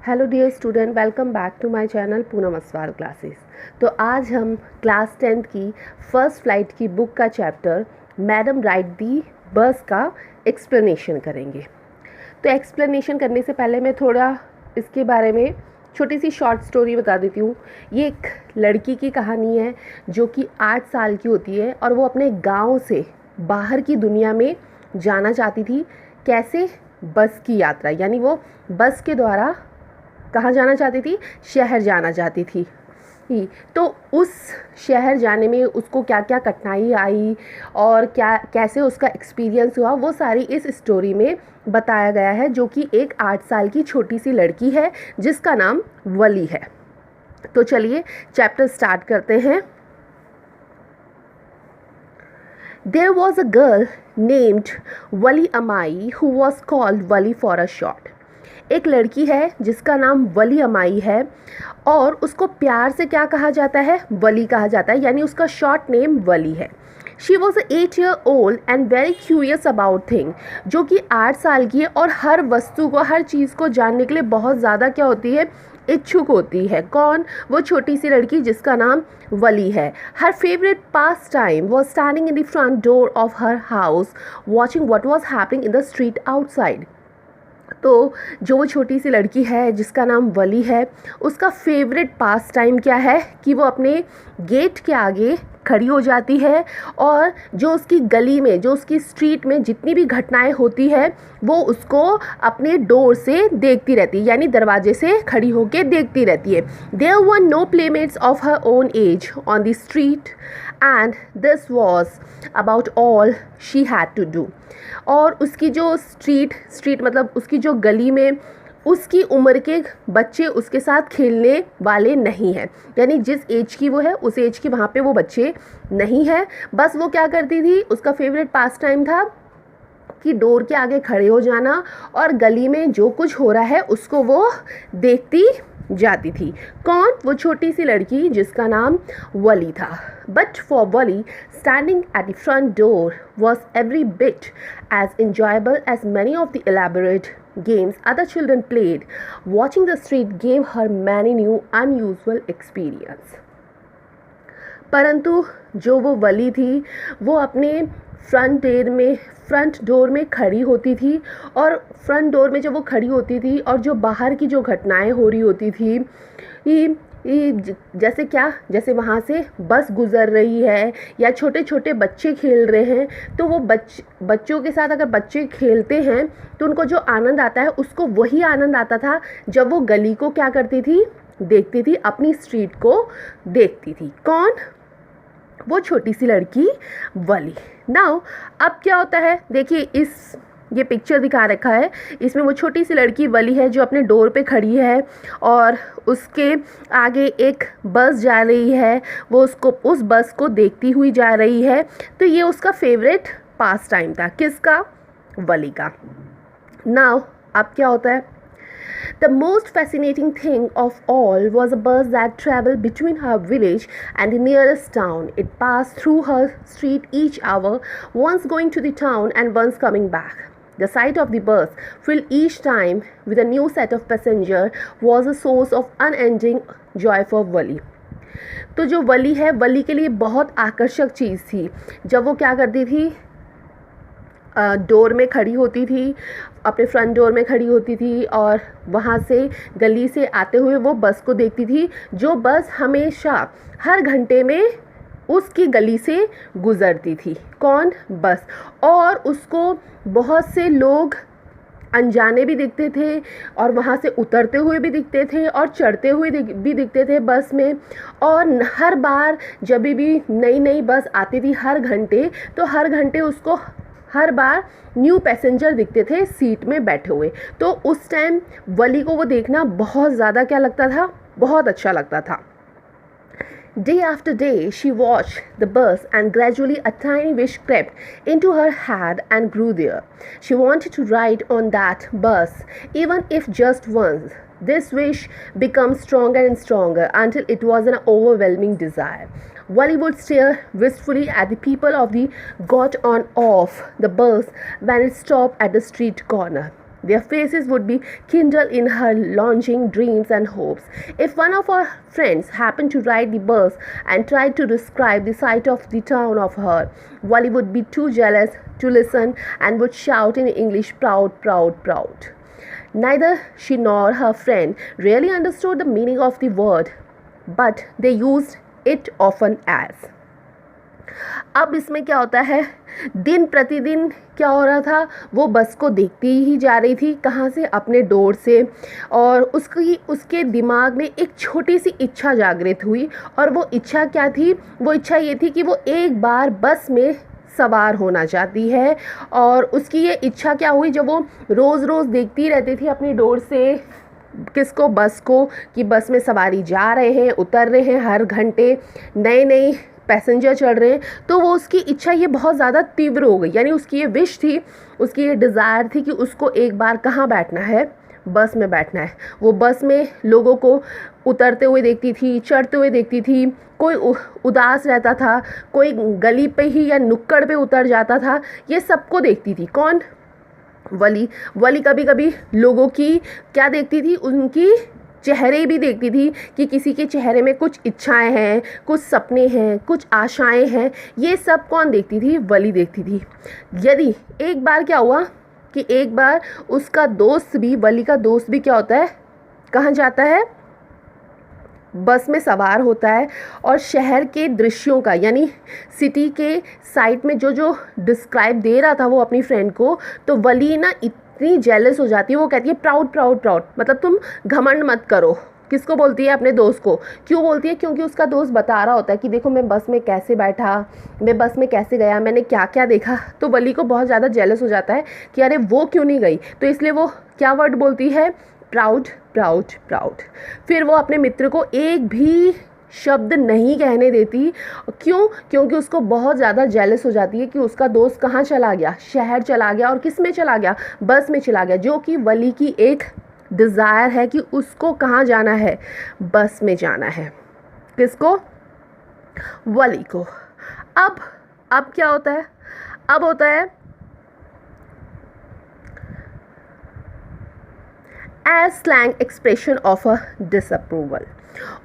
Hello dear student, welcome back to my channel Poonam Aswal classes. तो आज हम क्लास 10th की फर्स्ट फ्लाइट की बुक का chapter Madam Rides the Bus का एक्सप्लेनेशन करेंगे। तो एक्सप्लेनेशन करने से पहले मैं थोड़ा इसके बारे में छोटी सी शॉर्ट स्टोरी बता देती हूँ। ये एक लड़की की कहानी है जो कि 8 साल की होती है और वो अपने गाँव से बाहर की दुनिया में जाना चाहती थी। कैसे? बस की यात्रा, यानी वो बस के द्वारा कहाँ जाना चाहती थी? शहर जाना चाहती थी। तो उस शहर जाने में उसको क्या क्या कठिनाई आई और क्या कैसे उसका एक्सपीरियंस हुआ, वो सारी इस स्टोरी में बताया गया है, जो कि एक 8 साल की छोटी सी लड़की है जिसका नाम वली है। तो चलिए चैप्टर स्टार्ट करते हैं। There was a girl named Wali Amai who was called Wali for a short. एक लड़की है जिसका नाम वली अमाई है और उसको प्यार से क्या कहा जाता है? वली कहा जाता है, यानी उसका शॉर्ट नेम वली है। She was 8 year old and very curious about thing, जो कि 8 साल की है और हर वस्तु को, हर चीज़ को जानने के लिए बहुत ज़्यादा क्या होती है? इच्छुक होती है। कौन? वो छोटी सी लड़की जिसका नाम वली है। हर favourite pass time was standing in the front door of her house watching what was happening in the street outside. तो जो वो छोटी सी लड़की है जिसका नाम वली है, उसका फेवरेट पास टाइम क्या है कि वो अपने गेट के आगे खड़ी हो जाती है और जो उसकी गली में, जो उसकी स्ट्रीट में जितनी भी घटनाएं होती है वो उसको अपने डोर से देखती रहती है, यानी दरवाजे से खड़ी होकर देखती रहती है। There were no playmates of her own age on the street and this was about all she had to do. और उसकी जो स्ट्रीट मतलब उसकी जो गली में उसकी उम्र के बच्चे उसके साथ खेलने वाले नहीं हैं, यानी जिस एज की वो है उस एज के वहाँ पे वो बच्चे नहीं हैं। बस वो क्या करती थी, उसका फेवरेट पास टाइम था कि डोर के आगे खड़े हो जाना और गली में जो कुछ हो रहा है उसको वो देखती जाती थी। कौन? वो छोटी सी लड़की जिसका नाम वली था। But for Wali, standing at the front door was every bit as enjoyable as many of the elaborate games other children played. Watching the street gave her many new unusual experience. परंतु जो वो वली थी वो अपने front door में खड़ी होती थी और फ्रंट डोर में जब वो खड़ी होती थी और जो बाहर की जो घटनाएं हो रही होती थी, जैसे क्या, जैसे वहाँ से बस गुज़र रही है या छोटे छोटे बच्चे खेल रहे हैं, तो वो बच्चों के साथ अगर बच्चे खेलते हैं तो उनको जो आनंद आता है उसको वही आनंद आता था जब वो गली को क्या करती थी? देखती थी, अपनी स्ट्रीट को देखती थी। कौन? वो छोटी सी लड़की वली। नाउ अब क्या होता है, देखिए ये पिक्चर दिखा रखा है, इसमें वो छोटी सी लड़की वली है जो अपने डोर पे खड़ी है और उसके आगे एक बस जा रही है, वो उस बस को देखती हुई जा रही है। तो ये उसका फेवरेट पास टाइम था। किसका? वली का। नाउ अब क्या होता है? The most fascinating thing of all was a bus that traveled between her village and the nearest town. It passed through her street each hour, once going to the town and once coming back. The sight of the bus, filled each time with a new set of passengers, was a source of unending joy for Wali. तो जो वली है, वली के लिए बहुत आकर्षक चीज़ थी। जब वो क्या करती थी, डोर में खड़ी होती थी, अपने फ्रंट डोर में खड़ी होती थी और वहाँ से गली से आते हुए वो बस को देखती थी, जो बस हमेशा हर घंटे में उसकी गली से गुज़रती थी। कौन? बस। और उसको बहुत से लोग अनजाने भी दिखते थे और वहाँ से उतरते हुए भी दिखते थे और चढ़ते हुए भी दिखते थे बस में। और हर बार जब भी नई नई बस आती थी हर घंटे, तो हर घंटे उसको हर बार न्यू पैसेंजर दिखते थे सीट में बैठे हुए। तो उस टाइम वली को वो देखना बहुत ज़्यादा क्या लगता था? बहुत अच्छा लगता था। Day after day, she watched the bus, and gradually a tiny wish crept into her head and grew there. She wanted to ride on that bus, even if just once. This wish became stronger and stronger until it was an overwhelming desire. Wally would stare wistfully at the people of the got on off the bus when it stopped at the street corner. Their faces would be kindled in her longing dreams and hopes. If one of her friends happened to ride the bus and tried to describe the sight of the town of her, Wally would be too jealous to listen and would shout in English, proud, proud, proud. Neither she nor her friend really understood the meaning of the word, but they used it often as. अब इसमें क्या होता है, दिन प्रतिदिन क्या हो रहा था, वो बस को देखती ही जा रही थी, कहाँ से, अपने डोर से, और उसके दिमाग में एक छोटी सी इच्छा जागृत हुई। और वो इच्छा क्या थी, वो इच्छा ये थी कि वो एक बार बस में सवार होना चाहती है। और उसकी ये इच्छा क्या हुई, जब वो रोज़ रोज़ देखती रहती थी अपनी डोर से किसको, बस को, कि बस में सवारी जा रहे हैं, उतर रहे हैं, हर घंटे नए नए पैसेंजर चढ़ रहे हैं, तो वो उसकी इच्छा ये बहुत ज़्यादा तीव्र हो गई। यानी उसकी ये विश थी, उसकी ये डिज़ायर थी कि उसको एक बार कहाँ बैठना है, बस में बैठना है। वो बस में लोगों को उतरते हुए देखती थी, चढ़ते हुए देखती थी, कोई उदास रहता था, कोई गली पे ही या नुक्कड़ पे उतर जाता था, ये सबको देखती थी। कौन? वली कभी कभी लोगों की क्या देखती थी, उनकी चेहरे भी देखती थी कि किसी के चेहरे में कुछ इच्छाएं हैं, कुछ सपने हैं, कुछ आशाएं हैं। ये सब कौन देखती थी? वली देखती थी। यदि एक बार क्या हुआ कि एक बार उसका दोस्त भी, वली का दोस्त भी क्या होता है, कहाँ जाता है, बस में सवार होता है, और शहर के दृश्यों का, यानी सिटी के साइड में जो जो डिस्क्राइब दे रहा था वो अपनी फ्रेंड को, तो वली ना इतनी जेलस हो जाती है, वो कहती है प्राउड प्राउड प्राउड, मतलब तुम घमंड मत करो। किसको बोलती है? अपने दोस्त को। क्यों बोलती है? क्योंकि उसका दोस्त बता रहा होता है कि देखो मैं बस में कैसे बैठा, मैं बस में कैसे गया, मैंने क्या क्या देखा। तो वली को बहुत ज़्यादा जेलस हो जाता है कि अरे वो क्यों नहीं गई, तो इसलिए वो क्या वर्ड बोलती है? Proud proud proud. फिर वो अपने मित्र को एक भी शब्द नहीं कहने देती। क्यों? क्योंकि उसको बहुत ज़्यादा जेलस हो जाती है कि उसका दोस्त कहाँ चला गया, शहर चला गया, और किस में चला गया, बस में चला गया, जो कि वली की एक डिज़ायर है कि उसको कहाँ जाना है, बस में जाना है। किसको? वली को। अब क्या होता है? अब होता है as slang expression of a disapproval.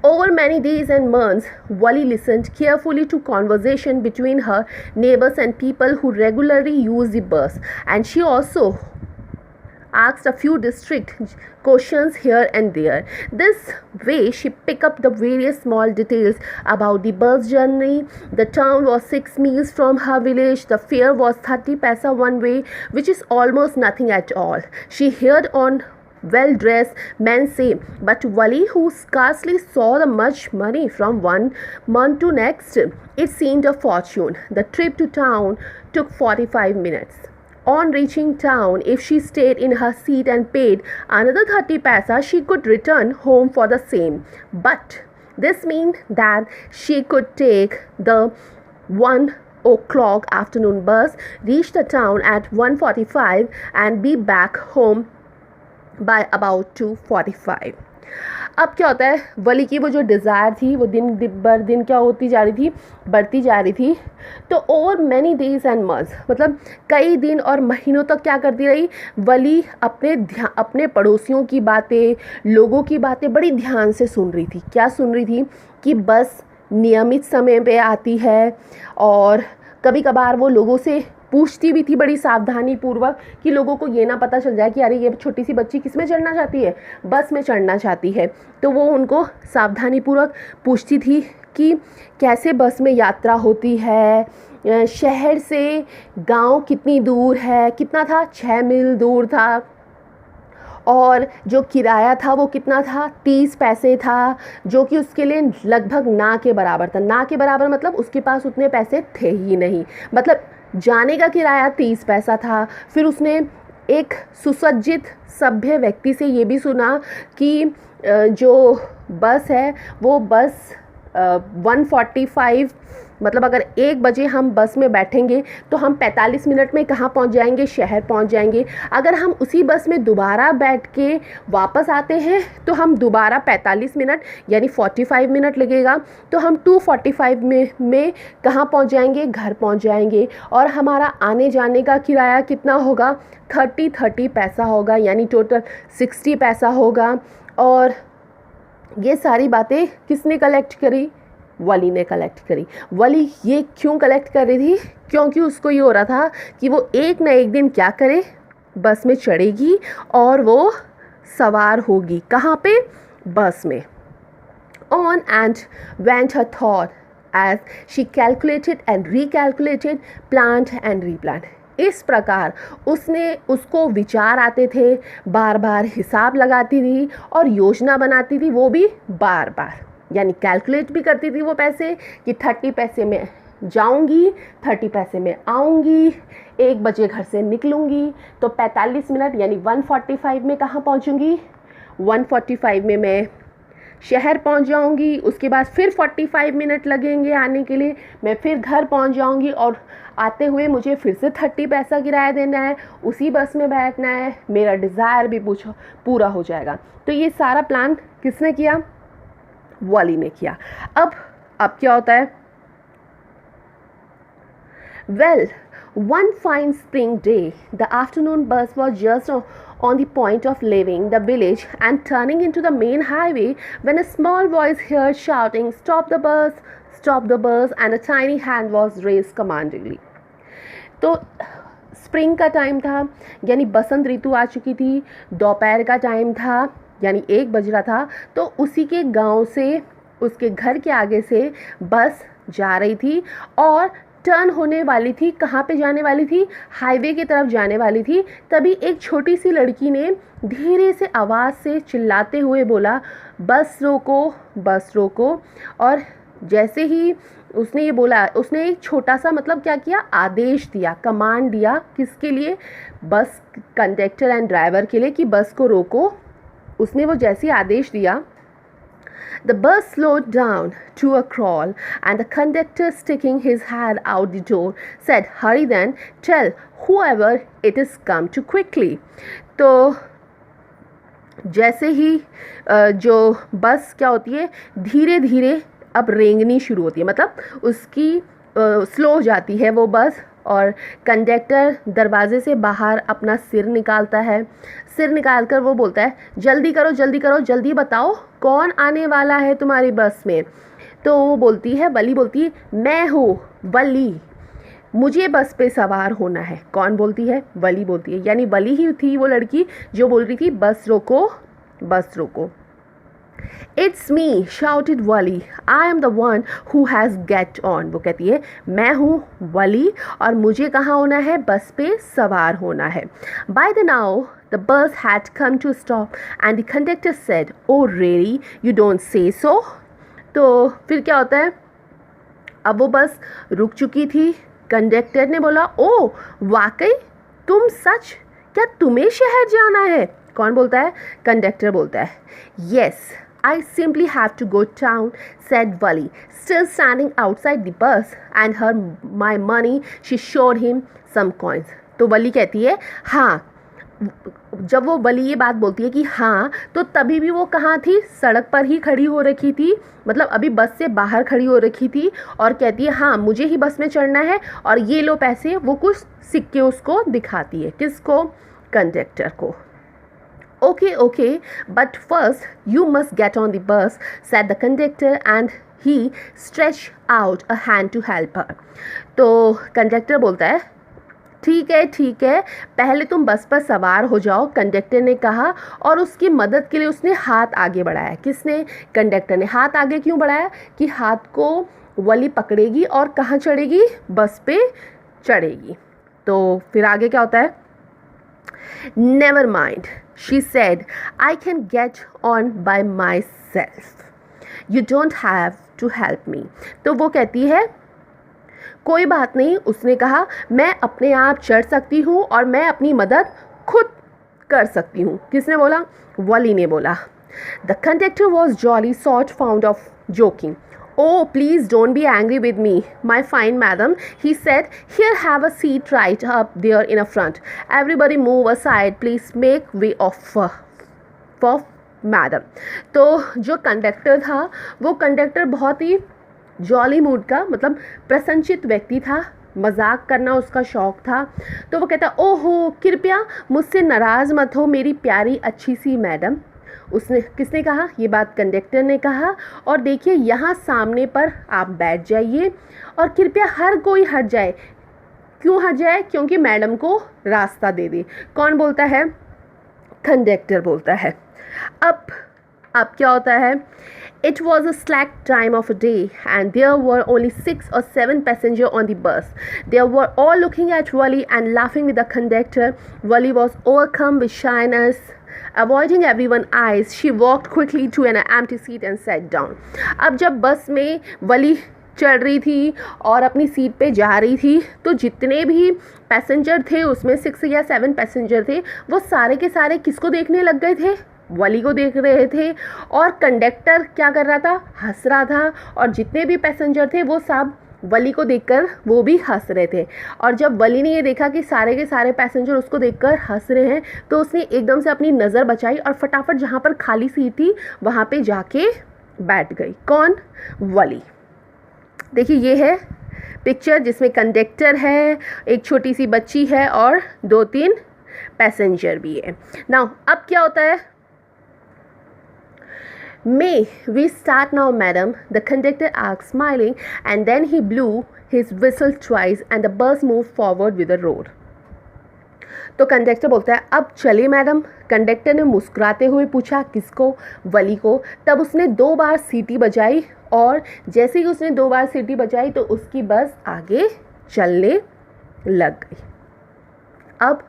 Over many days and months, Wally listened carefully to conversation between her neighbors and people who regularly use the bus, and she also asked a few distinct questions here and there. This way, she picked up the various small details about the bus journey. The town was 6 miles from her village. The fare was 30 paisa one way, which is almost nothing at all. She heard on well-dressed men say, but Wally, who scarcely saw the much money from one month to next, it seemed a fortune. The trip to town took 45 minutes. On reaching town, if she stayed in her seat and paid another 30 paisa, she could return home for the same. But this meant that she could take the 1 o'clock afternoon bus, reach the town at 1:45 and be back home by about 2:45. अब क्या होता है, वली की वो जो desire थी वो दिन बर दिन क्या होती जा रही थी, बढ़ती जा रही थी। तो over many days and months, मतलब कई दिन और महीनों तक क्या करती रही वली, अपने पड़ोसियों की बातें, लोगों की बातें बड़ी ध्यान से सुन रही थी। क्या सुन रही थी? कि बस नियमित समय पे आती है, और कभी कभार वो लोगों से पूछती भी थी बड़ी सावधानी पूर्वक कि लोगों को ये ना पता चल जाए कि अरे ये छोटी सी बच्ची किस में चढ़ना चाहती है, बस में चढ़ना चाहती है। तो वो उनको सावधानी पूर्वक पूछती थी कि कैसे बस में यात्रा होती है, शहर से गांव कितनी दूर है, कितना था, 6 मील दूर था, और जो किराया था वो कितना था, 30 पैसे था, जो कि उसके लिए लगभग ना के बराबर था। ना के बराबर मतलब उसके पास उतने पैसे थे ही नहीं, मतलब जाने का किराया 30 पैसा था। फिर उसने एक सुसज्जित सभ्य व्यक्ति से ये भी सुना कि जो बस है वो बस 1:45 मतलब अगर 1 बजे हम बस में बैठेंगे तो हम 45 मिनट में कहाँ पहुँच जाएंगे, शहर पहुँच जाएंगे। अगर हम उसी बस में दोबारा बैठ के वापस आते हैं तो हम दोबारा 45 मिनट यानी 45 मिनट लगेगा, तो हम 2:45 में कहाँ पहुँच जाएंगे, घर पहुँच जाएंगे। और हमारा आने जाने का किराया कितना होगा, 30 पैसा होगा, यानी टोटल 60 पैसा होगा। और ये सारी बातें किसने कलेक्ट करी, वली ने कलेक्ट करी। वली ये क्यों कलेक्ट कर रही थी, क्योंकि उसको ये हो रहा था कि वो एक ना एक दिन क्या करे, बस में चढ़ेगी और वो सवार होगी। कहाँ पे, बस में। On and went her thought as she calculated and recalculated, planned and replanned. इस प्रकार उसको विचार आते थे, बार बार हिसाब लगाती थी और योजना बनाती थी, वो भी बार बार, यानी कैलकुलेट भी करती थी वो पैसे कि 30 पैसे में जाऊंगी, 30 पैसे में आऊंगी, 1 बजे घर से निकलूंगी तो 45 मिनट यानी 1:45 में कहाँ पहुंचूंगी, 1:45 में मैं शहर पहुंच जाऊंगी। उसके बाद फिर 45 मिनट लगेंगे आने के लिए, मैं फिर घर पहुंच जाऊंगी और आते हुए मुझे फिर से 30 पैसा किराया देना है, उसी बस में बैठना है, मेरा डिज़ायर भी पूरा हो जाएगा। तो ये सारा प्लान किसने किया, वली ने किया। अब क्या होता है, Well, one fine spring day, the afternoon bus was just on the point of leaving the village and turning into the main highway when a small voice heard shouting, "Stop the bus! Stop the bus!" and a tiny hand was raised commandingly. तो spring का time था, यानी बसंत ऋतु आ चुकी थी, दोपहर का time था, यानी 1 बज रहा था। तो उसी के गांव से, उसके घर के आगे से बस जा रही थी और टर्न होने वाली थी। कहाँ पे जाने वाली थी, हाईवे की तरफ जाने वाली थी। तभी एक छोटी सी लड़की ने धीरे से आवाज़ से चिल्लाते हुए बोला, बस रोको, बस रोको। और जैसे ही उसने ये बोला, उसने एक छोटा सा मतलब क्या किया, आदेश दिया, कमांड दिया, किसके लिए, बस कंडक्टर एंड ड्राइवर के लिए कि बस को रोको। उसने वो जैसे आदेश दिया, the bus slowed down to a crawl and the conductor, sticking his head out the door, said, "Hurry then, tell whoever it is come to quickly." तो जैसे ही जो बस क्या होती है, धीरे धीरे अब रेंगनी शुरू होती है, मतलब उसकी स्लो हो जाती है वो बस। और कंडक्टर दरवाजे से बाहर अपना सिर निकालता है। सिर निकालकर वो बोलता है, जल्दी करो, जल्दी करो, जल्दी बताओ कौन आने वाला है तुम्हारी बस में। तो वो बोलती है, वली बोलती है, मैं हूँ वली, मुझे बस पे सवार होना है। कौन बोलती है, वली बोलती है, यानी वली ही थी वो लड़की जो बोल रही थी, बस रोको, बस रोको। It's me, shouted Wali. I am the one who has get on. वो कहती है, मैं हूँ वली और मुझे कहाँ होना है, बस पे सवार होना है। By the now, the bus had come to a stop and the conductor said, "Oh really? You don't say so?" तो फिर क्या होता है, अब वो बस रुक चुकी थी। कंडक्टर ने बोला, ओ वाकई, तुम सच, क्या तुम्हें शहर जाना है। कौन बोलता है, कंडक्टर बोलता है। Yes, I simply have to go town, said Wali, still standing outside the bus, and my money, she showed him some coins. तो वली कहती है, हाँ। जब वो वली ये बात बोलती है कि हाँ, तो तभी भी वो कहाँ थी, सड़क पर ही खड़ी हो रखी थी, मतलब अभी बस से बाहर खड़ी हो रखी थी और कहती है, हाँ मुझे ही बस में चढ़ना है और ये लो पैसे। वो कुछ सिक्के उसको दिखाती है, किसको, कंडक्टर को। Okay, okay, but first you must get on the bus, said the conductor, and he stretched out a hand to help her. तो कंडक्टर बोलता है, ठीक है, पहले तुम बस पर सवार हो जाओ, कंडक्टर ने कहा। और उसकी मदद के लिए उसने हाथ आगे बढ़ाया। किसने, कंडक्टर ने। हाथ आगे क्यों बढ़ाया, कि हाथ को वली पकड़ेगी और कहाँ चढ़ेगी, बस पे चढ़ेगी। तो फिर आगे क्या होता है, Never mind, she said, I can get on by myself. You don't have to help me. तो वो कहती है, कोई बात नहीं, उसने कहा, मैं अपने आप चढ़ सकती हूँ और मैं अपनी मदद खुद कर सकती हूँ। किसने बोला, वली ने बोला। The conductor was jolly, sort found of joking. Oh, please don't be angry with me, my fine madam, he said. Here, have a seat right up there in a front. Everybody move aside, please make way for madam. तो जो conductor था वो conductor बहुत ही jolly mood का, मतलब प्रसन्नचित व्यक्ति था, मजाक करना उसका शौक़ था। तो वो कहता, ओहो कृपया मुझसे नाराज़ मत हो मेरी प्यारी अच्छी सी मैडम। उसने, किसने कहा? ये बात कंडक्टर ने कहा। और देखिए यहाँ सामने पर आप बैठ जाइए और कृपया हर कोई हट जाए। क्यों हट जाए? क्योंकि मैडम को रास्ता दे दे। कौन बोलता है? कंडक्टर बोलता है। अब क्या होता है? It was a slack time of a day and there were only 6 or 7 passengers on the bus. They were all looking at Wally and laughing with the conductor. Wally was overcome with shyness. Avoiding everyone's eyes, she walked quickly to an empty seat and sat down. अब जब बस में वली चढ़ रही थी और अपनी seat पे जा रही थी तो जितने भी पैसेंजर थे उसमें 6 या 7 पैसेंजर थे, वो सारे के सारे किसको देखने लग गए थे? वली को देख रहे थे। और कंडक्टर क्या कर रहा था? हंस रहा था। और जितने भी पैसेंजर थे वो सब वली को देखकर वो भी हंस रहे थे। और जब वली ने ये देखा कि सारे के सारे पैसेंजर उसको देखकर हंस रहे हैं तो उसने एकदम से अपनी नज़र बचाई और फटाफट जहाँ पर खाली सीट थी वहाँ पे जाके बैठ गई। कौन? वली। देखिए ये है पिक्चर जिसमें कंडक्टर है, एक छोटी सी बच्ची है और 2-3 पैसेंजर भी है। नाउ अब क्या होता है? May we start now, madam? The conductor asked, smiling, and then he blew his whistle twice and the bus moved forward with a roar. तो कंडक्टर बोलता है, अब चले मैडम। कंडक्टर ने मुस्कुराते हुए पूछा, किसको? वली को। तब उसने 2 बार सीटी बजाई और जैसे ही उसने 2 बार सीटी बजाई तो उसकी बस आगे चलने लग गई। अब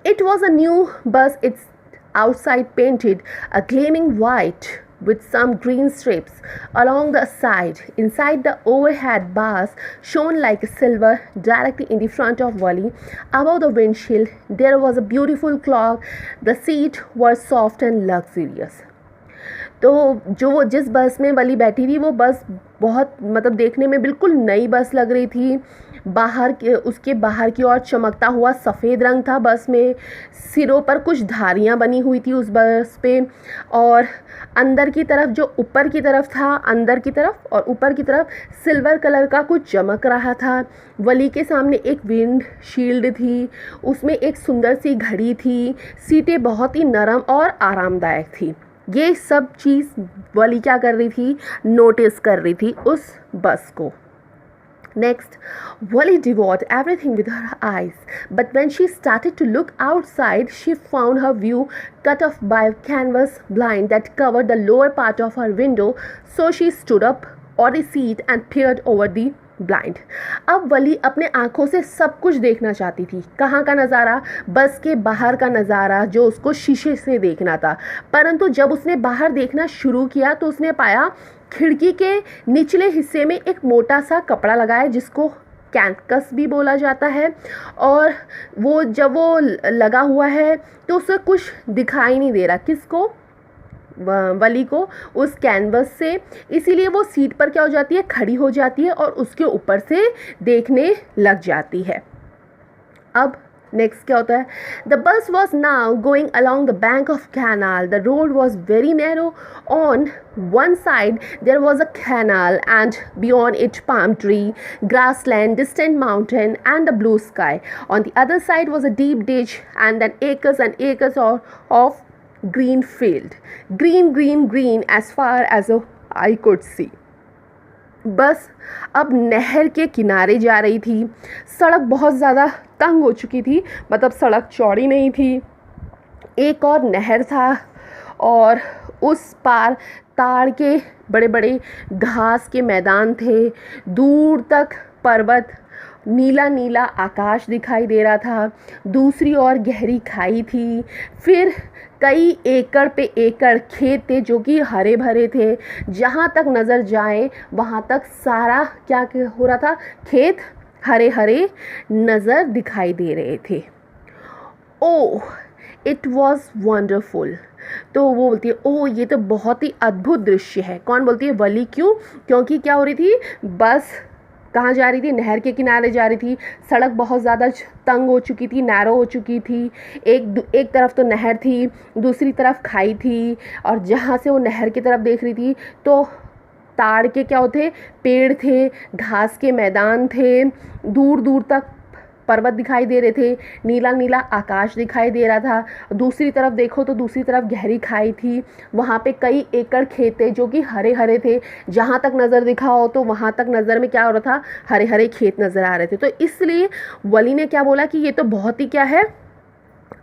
it was a new bus, its outside painted a gleaming white with some green strips along the side. Inside, the overhead bars shone like silver directly in the front of Wally. Above the windshield, there was a beautiful clock. The seats were soft and luxurious. तो जो जिस बस में वली बैठी थी वो बस बहुत, मतलब देखने में बिल्कुल नई बस लग रही थी। उसके बाहर की ओर चमकता हुआ सफ़ेद रंग था बस में। सिरों पर कुछ धारियाँ बनी हुई थी उस बस पे। और अंदर की तरफ, जो ऊपर की तरफ था, अंदर की तरफ और ऊपर की तरफ सिल्वर कलर का कुछ चमक रहा था। वली के सामने एक विंड शील्ड थी, उसमें एक सुंदर सी घड़ी थी। सीटें बहुत ही नरम और आरामदायक थी। ये सब चीज़ वली क्या कर रही थी? नोटिस कर रही थी उस बस को। Next, Wally devoured everything with her eyes, but when she started to look outside, she found her view cut off by a canvas blind that covered the lower part of her window. So she stood up on the seat and peered over the blind. अब वली अपने आँखों से सब कुछ देखना चाहती थी। कहाँ का नज़ारा? बस के बाहर का नज़ारा जो उसको शीशे से देखना था। परंतु जब उसने बाहर देखना शुरू किया तो उसने पाया खिड़की के निचले हिस्से में एक मोटा सा कपड़ा लगा है जिसको कैंकस भी बोला जाता है। और वो जब वो लगा हुआ है तो उसे कुछ दिखाई नहीं दे रहा। किसको? वली को, उस कैनवस से। इसीलिए वो सीट पर क्या हो जाती है? खड़ी हो जाती है और उसके ऊपर से देखने लग जाती है। अब नेक्स्ट क्या होता है? द बस was now going along the bank of canal. The road was very narrow. On one side there was a canal and beyond it palm tree, grassland, distant mountain and the blue sky. On the other side was a deep ditch and then acres and acres of green field. Green, green, green as far as I could see. बस अब नहर के किनारे जा रही थी। सड़क बहुत ज़्यादा तंग हो चुकी थी, मतलब सड़क चौड़ी नहीं थी। एक और नहर था और उस पार ताड़ के बड़े बड़े घास के मैदान थे। दूर तक पर्वत, नीला नीला आकाश दिखाई दे रहा था। दूसरी ओर गहरी खाई थी। फिर कई एकड़ पे एकड़ खेत थे जो कि हरे भरे थे। जहाँ तक नज़र जाए वहाँ तक सारा क्या हो रहा था? खेत हरे हरे नज़र दिखाई दे रहे थे। ओह, इट वॉज वंडरफुल। तो वो बोलती है ओह ये तो बहुत ही अद्भुत दृश्य है। कौन बोलती है? वली। क्यों? क्योंकि क्या हो रही थी? बस कहाँ जा रही थी? नहर के किनारे जा रही थी। सड़क बहुत ज़्यादा तंग हो चुकी थी, नैरो हो चुकी थी। एक तरफ तो नहर थी, दूसरी तरफ खाई थी, और जहाँ से वो नहर की तरफ देख रही थी तो ताड़ के क्या होते, पेड़ थे, घास के मैदान थे, दूर दूर तक पर्वत दिखाई दे रहे थे, नीला नीला आकाश दिखाई दे रहा था। दूसरी तरफ देखो तो दूसरी तरफ गहरी खाई थी, वहाँ पे कई एकड़ खेत थे जो कि हरे हरे थे। जहाँ तक नज़र दिखा हो तो वहाँ तक नज़र में क्या हो रहा था? हरे हरे खेत नज़र आ रहे थे। तो इसलिए वली ने क्या बोला कि ये तो बहुत ही क्या है?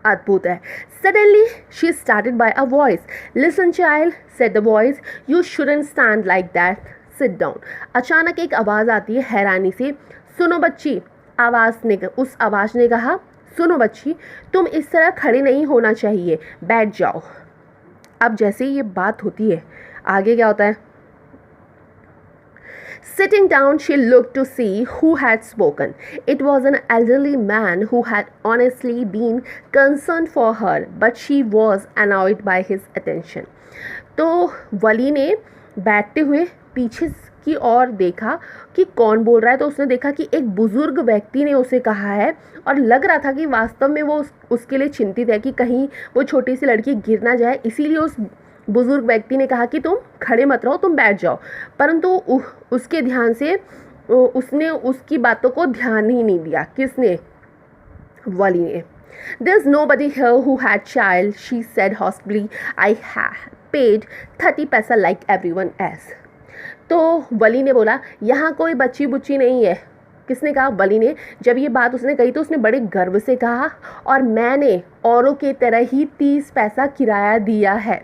अद्भुत है। Suddenly she started by a voice. Listen child, said the voice, you shouldn't stand like that. Sit down. अचानक एक आवाज़ आती है हैरानी से, सुनो बच्ची। उस आवाज़ ने कहा, सुनो बच्ची, तुम इस तरह खड़े नहीं होना चाहिए, बैठ जाओ। अब जैसे ही ये बात होती है, आगे क्या होता है? Sitting down, she looked to see who had spoken. It was an elderly man who had honestly been concerned for her, but she was annoyed by his attention. तो वली ने बैठते हुए पीछे की ओर देखा कि कौन बोल रहा है। तो उसने देखा कि एक बुज़ुर्ग व्यक्ति ने उसे कहा है, और लग रहा था कि वास्तव में वो उसके लिए चिंतित है कि कहीं वो छोटी सी लड़की गिर ना जाए। इसीलिए उस बुज़ुर्ग व्यक्ति ने कहा कि तुम खड़े मत रहो, तुम बैठ जाओ। परंतु उसके ध्यान से उसने उसकी बातों को ध्यान ही नहीं दिया। किसने? वली ने। There's nobody here who had child, she said hospitably. I have paid 30 पैसा like everyone else. तो वली ने बोला यहाँ कोई बच्ची बुच्ची नहीं है। किसने कहा? वली ने। जब ये बात उसने कही तो उसने बड़े गर्व से कहा, और मैंने औरों के तरह ही 30 पैसा किराया दिया है।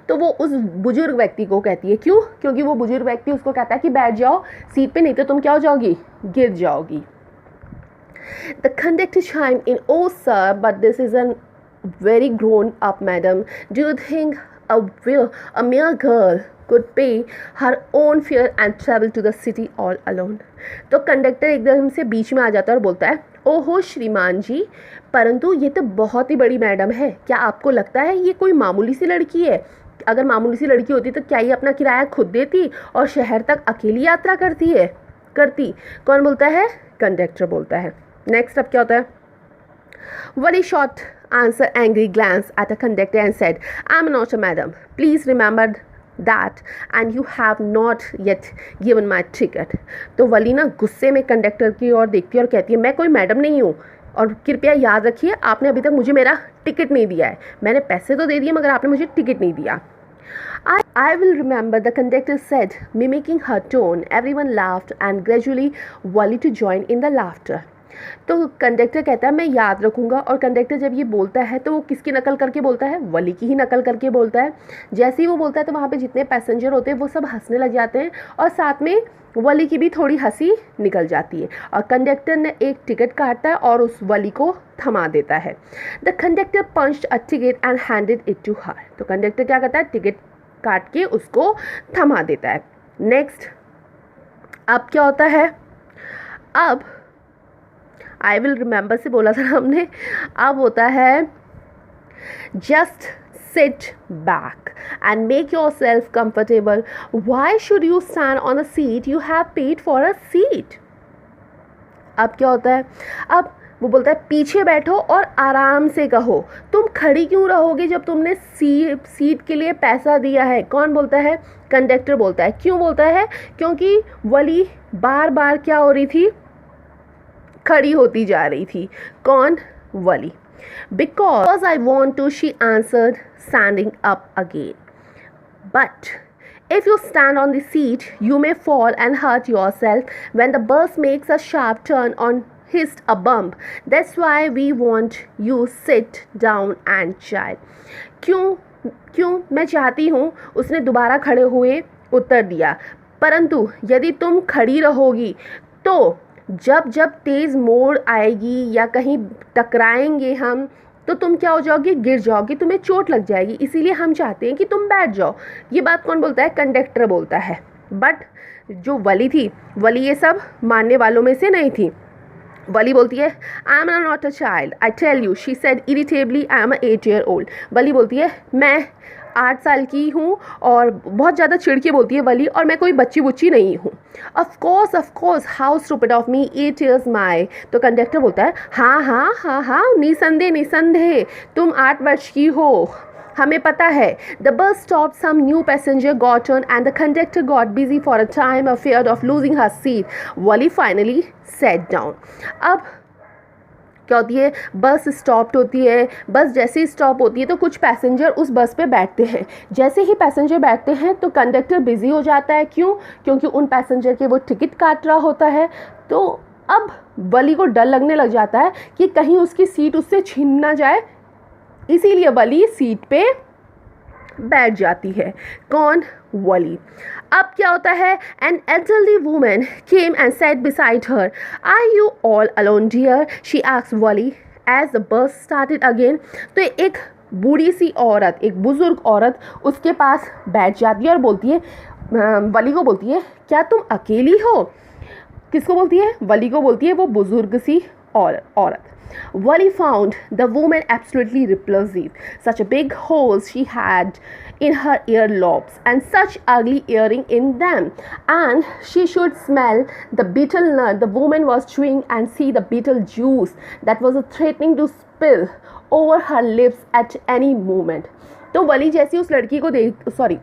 तो वो उस बुजुर्ग व्यक्ति को कहती है। क्यों? क्योंकि वो बुजुर्ग व्यक्ति उसको कहता है कि बैठ जाओ सीट पे, नहीं तो तुम क्या हो जाओगी? गिर जाओगी। The conductor chimed in, oh sir, but this is a very grown up madam. Do you think a mere girl could pay her own fare and travel to the city all alone? तो conductor एकदम से बीच में आ जाता है और बोलता है, ओहो श्रीमान जी, परंतु ये तो बहुत ही बड़ी मैडम है। क्या आपको लगता है ये कोई मामूली सी लड़की है? अगर मामूली सी लड़की होती तो क्या ये अपना किराया खुद देती और शहर तक अकेली यात्रा करती? कौन बोलता है? कंडक्टर बोलता है। नेक्स्ट अब क्या होता है? Very short answer, angry glance at a conductor and said, I'm not a madam. Please remember that, and you have not yet given my ticket. तो वली ना गुस्से में कंडक्टर की ओर देखती है और कहती है, मैं कोई मैडम नहीं हूँ, और कृपया याद रखिए आपने अभी तक मुझे मेरा टिकट नहीं दिया है। मैंने पैसे तो दे दिए मगर आपने मुझे टिकट नहीं दिया। I will remember, the conductor said, mimicking her tone. Everyone laughed and gradually Wally to join in the laughter. तो कंडक्टर कहता है मैं याद रखूँगा, और कंडक्टर जब ये बोलता है तो वो किसकी नकल करके बोलता है? वली की ही नकल करके बोलता है। जैसे ही वो बोलता है तो वहाँ पे जितने पैसेंजर होते हैं वो सब हंसने लग जाते हैं, और साथ में वली की भी थोड़ी हंसी निकल जाती है, और कंडक्टर ने एक टिकट काटता है और उस वली को थमा देता है। The conductor punched a ticket and handed it to her. तो कंडक्टर क्या करता है? टिकट काट के उसको थमा देता है। नेक्स्ट अब क्या होता है? अब आई विल रिमेंबर से बोला था हमने, अब होता है just sit back and make your self comfortable. Why should you stand on a seat? You have paid for a seat. अब क्या होता है? अब वो बोलता है पीछे बैठो और आराम से कहो. तुम खड़ी क्यों रहोगे जब तुमने सीट के लिए पैसा दिया है? कौन बोलता है? कंडक्टर बोलता है. क्यों बोलता है? क्योंकि वली बार बार क्या हो रही थी? खड़ी होती जा रही थी. कौन? वली. Because I want to, she answered, standing up again. But if you stand on the seat, you may fall and hurt yourself when the bus makes a sharp turn on hissed a bump. That's why we want you sit down and child. क्यों मैं चाहती हूँ. उसने दोबारा खड़े हुए उत्तर दिया. परंतु यदि तुम खड़ी रहोगी तो जब तेज़ मोड़ आएगी या कहीं टकराएंगे हम तो तुम क्या हो जाओगी? गिर जाओगी, तुम्हें चोट लग जाएगी. इसीलिए हम चाहते हैं कि तुम बैठ जाओ. ये बात कौन बोलता है? कंडक्टर बोलता है. बट जो वली थी, वली ये सब मानने वालों में से नहीं थी. वली बोलती है I am not a child I tell you, she said irritably, I am 8 year old. Valli बोलती है मैं 8 साल की हूँ, और बहुत ज़्यादा चिढ़ के बोलती है वली, और मैं कोई बच्ची बुच्ची नहीं हूँ। Of course how stupid of me, 8 years माई। तो कंडक्टर बोलता है हाँ हाँ हाँ हाँ, निसंदेह निसंदेह, तुम 8 वर्ष की हो, हमें पता है। The bus stop, some new passenger got on and the conductor got busy for a time, afraid of losing her seat. Valli finally sat down. अब क्या होती है, बस स्टॉप होती है। बस जैसे ही स्टॉप होती है तो कुछ पैसेंजर उस बस पे बैठते हैं। जैसे ही पैसेंजर बैठते हैं तो कंडक्टर बिजी हो जाता है। क्यों? क्योंकि उन पैसेंजर के वो टिकट काट रहा होता है। तो अब वली को डर लगने लग जाता है कि कहीं उसकी सीट उससे छीन ना जाए, इसीलिए वली सीट पे बैठ जाती है। कौन? वली। अब क्या होता है, an elderly woman came and sat beside her. Are you all alone dear, she asked Valli as the bus started again. तो एक बूढ़ी सी औरत, एक बुजुर्ग औरत उसके पास बैठ जाती है और बोलती है, वली को बोलती है क्या तुम अकेली हो? किसको बोलती है? वली को बोलती है, वो बुजुर्ग सी औरत। Wally found the woman absolutely repulsive. Such a big holes she had in her earlobes and such ugly earring in them. And she should smell the betel nut the woman was chewing and see the betel juice that was threatening to spill over her lips at any moment. तो वली जैसी उस लड़की को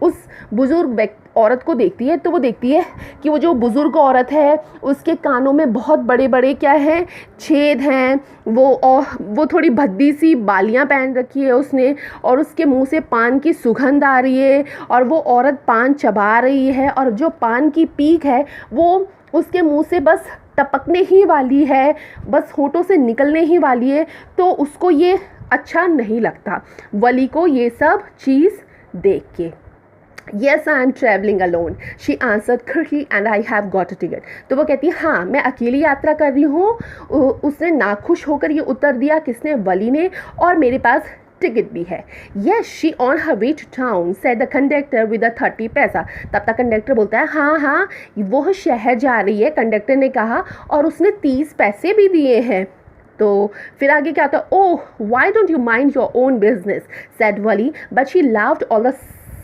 उस बुजुर्ग औरत को देखती है तो वो देखती है कि वो जो बुजुर्ग औरत है उसके कानों में बहुत बड़े बड़े क्या है, छेद हैं। वो थोड़ी भद्दी सी बालियां पहन रखी है उसने, और उसके मुंह से पान की सुगंध आ रही है, और वो औरत पान चबा रही है, और जो पान की पीक है वो उसके मुंह से बस टपकने ही वाली है, बस होठों से निकलने ही वाली है। तो उसको ये अच्छा नहीं लगता वली को ये सब चीज़ देख के। Yes, I am traveling alone, she answered quickly, and I have got a ticket. तो वो कहती है हाँ मैं अकेली यात्रा कर रही हूँ। उसने नाखुश होकर ये उत्तर दिया, किसने? वली ने, और मेरे पास टिकट भी है। Yes, she on her way to town, said the conductor with a 30 पैसा। तब तक कंडक्टर बोलता है हाँ हाँ वो शहर जा रही है, कंडक्टर ने कहा, और उसने 30 पैसे भी दिए हैं। तो फिर आगे क्या होता है, oh why don't you mind your own business, said Valli, but she laughed all the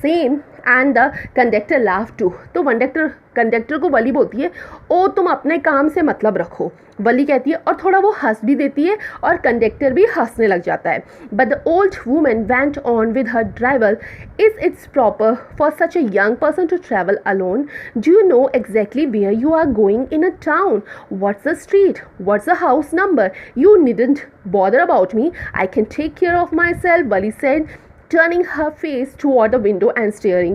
same and the conductor laugh too. तो कंडक्टर को वली बोलती है ओ तुम अपने काम से मतलब रखो। वली कहती है, और थोड़ा वो हंस भी देती है, और कंडक्टर भी हंसने लग जाता है। But the old woman went on with her driver, is it's proper for such a young person to travel alone? Do you know exactly where you are going in a town? What's the street? What's the house number? You needn't bother about me, I can take care of myself, Valli said, turning her face toward the window and staring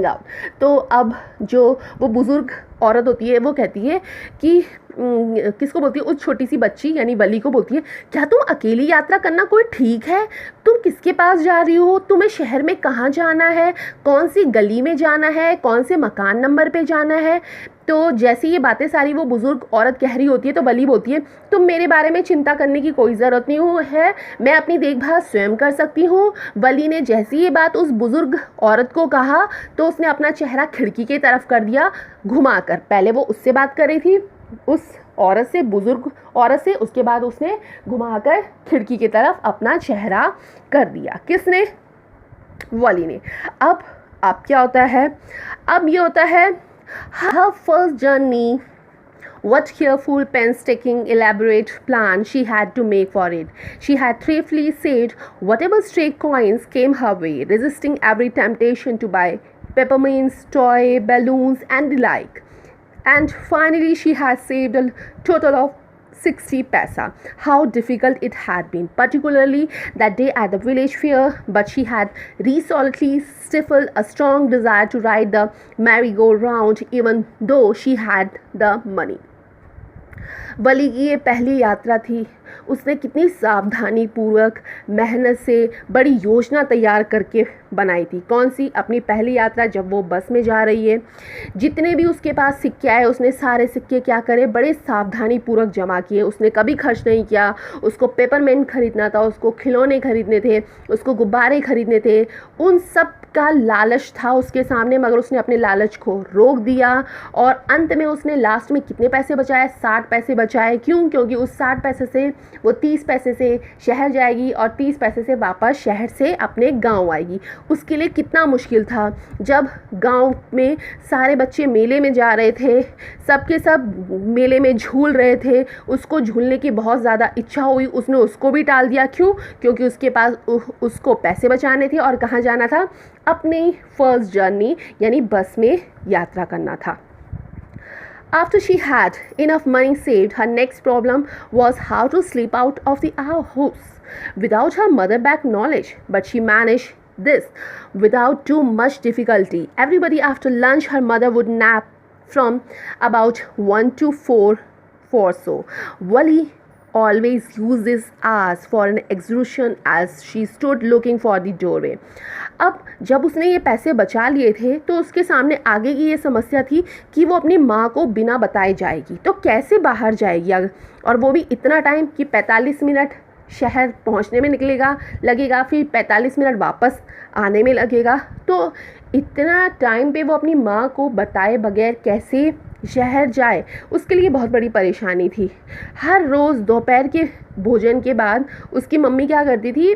out. तो अब जो वो बुज़ुर्ग औरत होती है वो कहती है कि किसको बोलती है? उस छोटी सी बच्ची यानी वली को बोलती है क्या तुम अकेली यात्रा करना कोई ठीक है? तुम किसके पास जा रही हो? तुम्हें शहर में कहाँ जाना है? कौन सी गली में जाना है? कौन से मकान नंबर पे जाना है? तो जैसी ये बातें सारी वो बुज़ुर्ग औरत कह रही होती है तो वली बोलती है तुम मेरे बारे में चिंता करने की कोई ज़रूरत नहीं है, मैं अपनी देखभाल स्वयं कर सकती हूँ। वली ने जैसी ये बात उस बुज़ुर्ग औरत को कहा तो उसने अपना चेहरा खिड़की की तरफ कर दिया घुमाकर। पहले वो उससे बात कर रही थी, उस औरत से, बुज़ुर्ग औरत से, उसके बाद उसने घुमाकर खिड़की की तरफ अपना चेहरा कर दिया। किसने? वली ने। अब क्या होता है? अब ये होता है her first journey, what careful, painstaking, elaborate plan she had to make for it. She had carefully saved whatever stray coins came her way, resisting every temptation to buy peppermints, toy, balloons, and the like. And finally, she had saved a total of 60 paisa. How difficult it had been, particularly that day at the village fair, but she had resolutely stifled a strong desire to ride the merry-go-round even though she had the money. वली की ये पहली यात्रा थी उसने कितनी सावधानी पूर्वक मेहनत से बड़ी योजना तैयार करके बनाई थी। कौन सी? अपनी पहली यात्रा जब वो बस में जा रही है। जितने भी उसके पास सिक्के आए उसने सारे सिक्के क्या करे, बड़े सावधानी पूर्वक जमा किए। उसने कभी खर्च नहीं किया। उसको पेपरमेंट खरीदना था, उसको खिलौने खरीदने थे, उसको गुब्बारे खरीदने थे, उन सब का लालच था उसके सामने, मगर उसने अपने लालच को रोक दिया। और अंत में उसने लास्ट में कितने पैसे बचाए? 60 पैसे बचाए। क्यों? क्योंकि उस 60 पैसे से वो 30 पैसे से शहर जाएगी और 30 पैसे से वापस शहर से अपने गांव आएगी। उसके लिए कितना मुश्किल था जब गांव में सारे बच्चे मेले में जा रहे थे, सबके सब मेले में झूल रहे थे। उसको झूलने की बहुत ज़्यादा इच्छा हुई, उसने उसको भी टाल दिया। क्यों? क्योंकि उसके पास उसको पैसे बचाने थे और कहाँ जाना था? अपनी फर्स्ट जर्नी यानी बस में यात्रा करना था। After she had enough money saved, her next problem was how to slip out of the house without her mother back knowledge. But she managed this without too much difficulty. Everybody after lunch, her mother would nap from about 1 to 4 or so. Wali always used these hours for an exertion as she stood looking for the doorway. अब जब उसने ये पैसे बचा लिए थे तो उसके सामने आगे की ये समस्या थी कि वो अपनी माँ को बिना बताए जाएगी तो कैसे बाहर जाएगी, और वो भी इतना टाइम कि 45 मिनट शहर पहुंचने में लगेगा, फिर 45 मिनट वापस आने में लगेगा। तो इतना टाइम पे वो अपनी माँ को बताए बगैर कैसे शहर जाए, उसके लिए बहुत बड़ी परेशानी थी। हर रोज़ दोपहर के भोजन के बाद उसकी मम्मी क्या करती थी,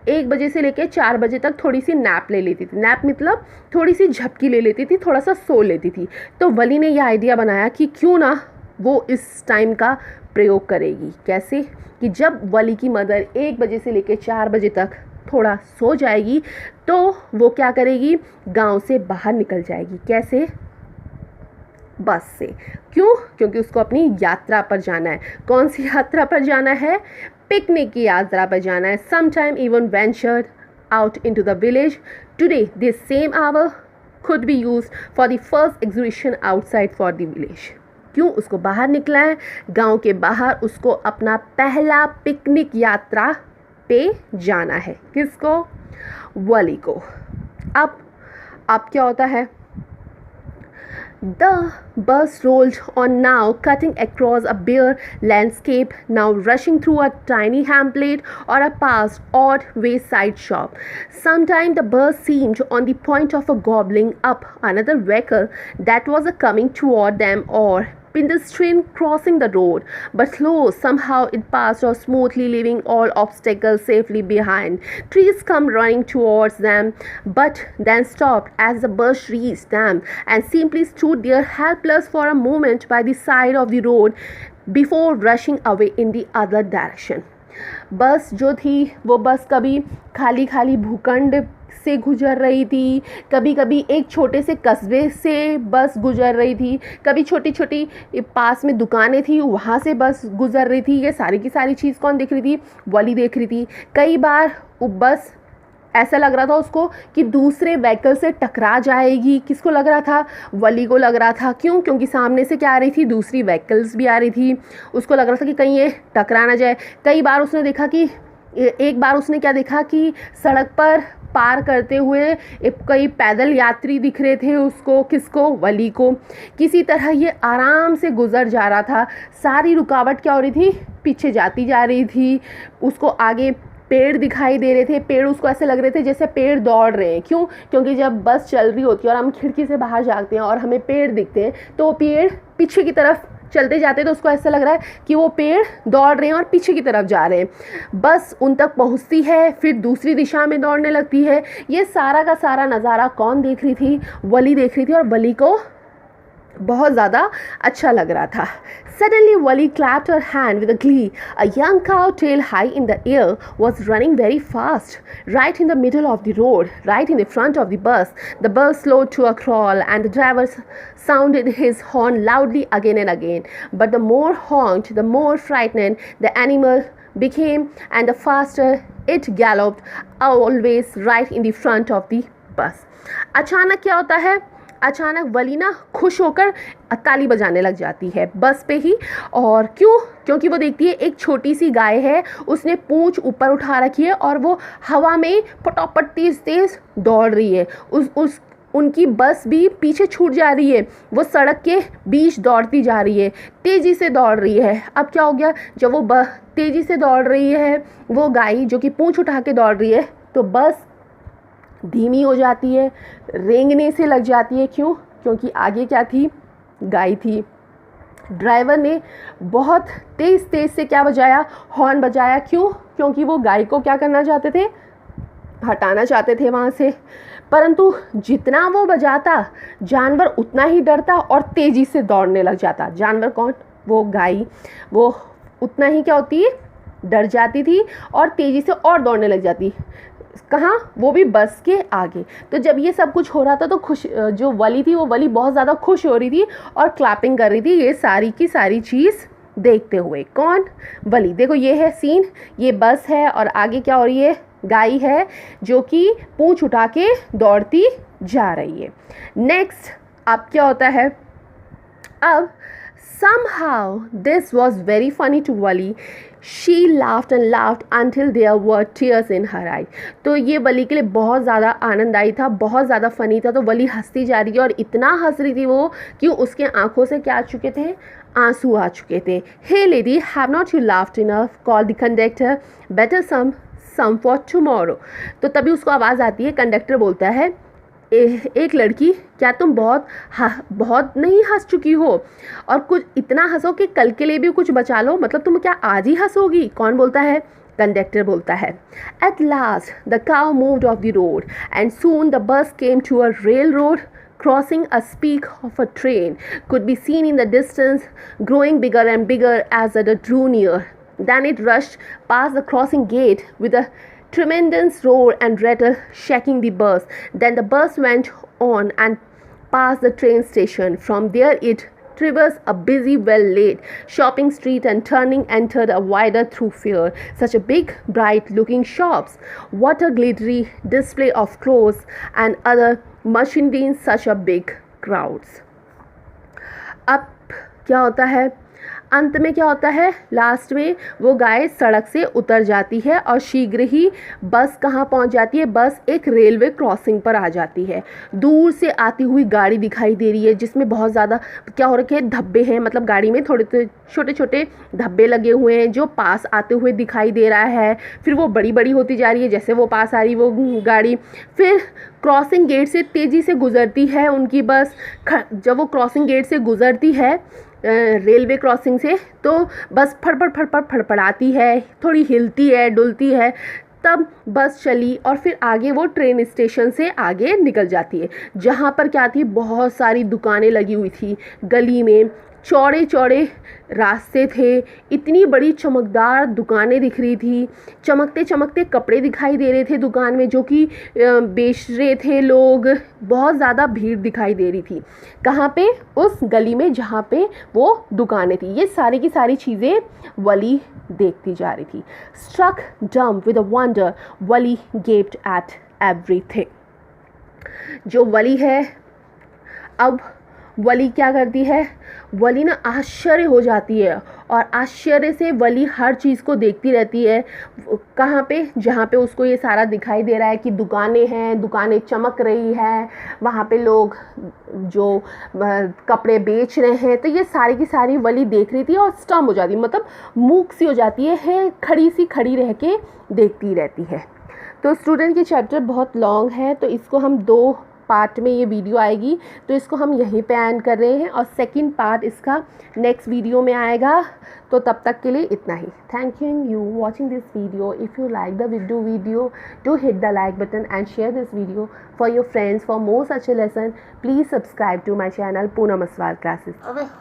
1 बजे से लेकर 4 बजे तक थोड़ी सी नैप ले लेती थी। नैप मतलब थोड़ी सी झपकी ले लेती थी, थोड़ा सा सो लेती थी। तो वली ने यह आइडिया बनाया कि क्यों ना वो इस टाइम का प्रयोग करेगी। कैसे? कि जब वली की मदर 1 बजे से लेकर 4 बजे तक थोड़ा सो जाएगी तो वो क्या करेगी, गांव से बाहर निकल जाएगी। कैसे? बस से। क्यों? क्योंकि उसको अपनी यात्रा पर जाना है। कौन सी यात्रा पर जाना है? पिकनिक की यात्रा पर जाना है। Sometime even ventured out into the village. Today this same hour could be used for the first exhibition outside for the village. क्यों? उसको बाहर निकला है, गांव के बाहर उसको अपना पहला पिकनिक यात्रा पे जाना है। किसको? वली को। अब क्या होता है? The bus rolled on now, cutting across a bare landscape, now rushing through a tiny hamlet or a past odd wayside shop. Sometimes the bus seemed on the point of gobbling up another vehicle that was coming toward them, or pedestrian crossing the road, but slow somehow it passed or smoothly, leaving all obstacles safely behind. Trees come running towards them, but then stopped as the bus reached them and simply stood there helpless for a moment by the side of the road before rushing away in the other direction. बस जो थी वो बस कभी खाली खाली भूखंड से गुजर रही थी, कभी कभी एक छोटे से कस्बे से बस गुजर रही थी, कभी छोटी छोटी पास में दुकानें थी वहाँ से बस गुजर रही थी। ये सारी की सारी चीज़ कौन देख रही थी? वली देख रही थी। कई बार वो बस ऐसा लग रहा था उसको कि दूसरे व्हीकल से टकरा जाएगी। किसको लग रहा था? वली को लग रहा था। क्यों? क्योंकि सामने से क्या आ रही थी? दूसरी व्हीकल्स भी आ रही थी। उसको लग रहा था कि कहीं ये टकरा ना जाए। कई बार उसने देखा कि एक बार उसने क्या देखा कि सड़क पर पार करते हुए कई पैदल यात्री दिख रहे थे उसको। किसको? वली को। किसी तरह ये आराम से गुजर जा रहा था। सारी रुकावट क्या हो रही थी? पीछे जाती जा रही थी। उसको आगे पेड़ दिखाई दे रहे थे। पेड़ उसको ऐसे लग रहे थे जैसे पेड़ दौड़ रहे हैं। क्यों? क्योंकि जब बस चल रही होती है और हम खिड़की से बाहर झांकते हैं और हमें पेड़ दिखते हैं तो वो पेड़ पीछे की तरफ चलते जाते हैं, तो उसको ऐसा लग रहा है कि वो पेड़ दौड़ रहे हैं और पीछे की तरफ जा रहे हैं। बस उन तक पहुंचती है, फिर दूसरी दिशा में दौड़ने लगती है। ये सारा का सारा नज़ारा कौन देख रही थी? वली देख रही थी, और वली को बहुत ज़्यादा अच्छा लग रहा था। Suddenly Wali clapped her hand with a glee. A young cow, tail high in the air, was running very fast, right in the middle of the road, right in the front of the bus. The bus slowed to a crawl, and the driver sounded his horn loudly again and again. But the more honked, the more frightened the animal became, and the faster it galloped, always right in the front of the bus. अचानक क्या होता है? अचानक वली ना खुश होकर ताली बजाने लग जाती है बस पे ही। और क्यों? क्योंकि वो देखती है एक छोटी सी गाय है, उसने पूंछ ऊपर उठा रखी है और वो हवा में फटाफट तेज तेज दौड़ रही है। उस उनकी बस भी पीछे छूट जा रही है, वो सड़क के बीच दौड़ती जा रही है, तेज़ी से दौड़ रही है। अब क्या हो गया, जब वो तेज़ी से दौड़ रही है, वो गाय जो कि पूंछ उठा के दौड़ रही है, तो बस धीमी हो जाती है, रेंगने से लग जाती है। क्यों? क्योंकि आगे क्या थी? गाय थी। ड्राइवर ने बहुत तेज़ तेज़ से क्या बजाया? हॉर्न बजाया। क्यों? क्योंकि वो गाय को क्या करना चाहते थे? हटाना चाहते थे वहाँ से। परंतु जितना वो बजाता, जानवर उतना ही डरता और तेज़ी से दौड़ने लग जाता। जानवर कौन? वो गाय। वो उतना ही क्या होती है? डर जाती थी और तेज़ी से और दौड़ने लग जाती। कहाँ? वो भी बस के आगे। तो जब ये सब कुछ हो रहा था तो जो वली थी, वो वली बहुत ज़्यादा खुश हो रही थी और क्लैपिंग कर रही थी ये सारी की सारी चीज़ देखते हुए। कौन? वली। देखो ये है सीन, ये बस है और आगे क्या हो रही है? गाय है जो कि पूंछ उठा के दौड़ती जा रही है। नेक्स्ट अब क्या होता है? अब somehow this was very funny to Wali. She laughed and laughed until there were tears in her eyes. तो ये वली के लिए बहुत ज़्यादा आनंददायी था, बहुत ज़्यादा फ़नी था। तो वली हंसती जा रही है और इतना हंस रही थी वो कि उसके आंखों से क्या आ चुके थे? आंसू आ चुके थे। Hey lady, have not you laughed enough? Called the conductor. Better some for tomorrow. तो तभी उसको आवाज़ आती है, कंडक्टर बोलता है, एक लड़की, क्या तुम बहुत नहीं हंस चुकी हो? और कुछ इतना हंसो कि कल के लिए भी कुछ बचा लो, मतलब तुम क्या आज ही हंसोगी? कौन बोलता है? कंडक्टर बोलता है। At last the cow moved off the road and soon the bus came to a railroad crossing. A speck of a train could be seen in the distance, growing bigger and bigger as it drew near. Then it rushed past the crossing gate with a tremendous roar and rattle, shaking the bus. Then the bus went on and past the train station. From there it traversed a busy, well-lit shopping street and turning entered a wider thoroughfare. Such a big, bright-looking shops. What a glittery display of clothes and other merchandise, such a big crowds. अब क्या होता है? अंत में क्या होता है? Last में वो गाय सड़क से उतर जाती है और शीघ्र ही बस कहाँ पहुँच जाती है? बस एक रेलवे क्रॉसिंग पर आ जाती है। दूर से आती हुई गाड़ी दिखाई दे रही है जिसमें बहुत ज़्यादा क्या हो रखे हैं? धब्बे हैं, मतलब गाड़ी में थोड़े छोटे छोटे धब्बे लगे हुए हैं जो पास आते हुए दिखाई दे रहा है। फिर वो बड़ी बड़ी होती जा रही है, जैसे वो पास आ रही वो गाड़ी। फिर क्रॉसिंग गेट से तेज़ी से गुजरती है उनकी बस। जब वो क्रॉसिंग गेट से गुजरती है रेलवे क्रॉसिंग से, तो बस फड़फड़ फड़फड़ाती है, थोड़ी हिलती है, डुलती है। तब बस चली और फिर आगे वो ट्रेन स्टेशन से आगे निकल जाती है, जहाँ पर क्या थी? बहुत सारी दुकानें लगी हुई थी गली में, चौड़े चौड़े रास्ते थे, इतनी बड़ी चमकदार दुकानें दिख रही थी, चमकते चमकते कपड़े दिखाई दे रहे थे दुकान में जो कि बेच रहे थे लोग। बहुत ज़्यादा भीड़ दिखाई दे रही थी। कहाँ पे? उस गली में जहाँ पे वो दुकानें थी। ये सारी की सारी चीज़ें वली देखती जा रही थी। Struck dumb with a wonder, Wali gaped at everything. जो वली है, अब वली क्या करती है? वली ना आश्चर्य हो जाती है और आश्चर्य से वली हर चीज़ को देखती रहती है। कहाँ पे? जहाँ पे उसको ये सारा दिखाई दे रहा है कि दुकानें हैं, दुकानें चमक रही हैं, वहाँ पे लोग जो कपड़े बेच रहे हैं। तो ये सारी की सारी वली देख रही थी और स्टम्प हो जाती है, मतलब मूक सी हो जाती है, खड़ी रह के देखती रहती है। तो स्टूडेंट की चैप्टर बहुत लॉन्ग है, तो इसको हम 2 पार्ट में ये वीडियो आएगी, तो इसको हम यहीं पे एंड कर रहे हैं और सेकंड पार्ट इसका नेक्स्ट वीडियो में आएगा। तो तब तक के लिए इतना ही। Thank you watching this video. If you like the video do hit the like button and share this video for your friends. For more such a lesson please subscribe to my channel Poonam Aswal classes.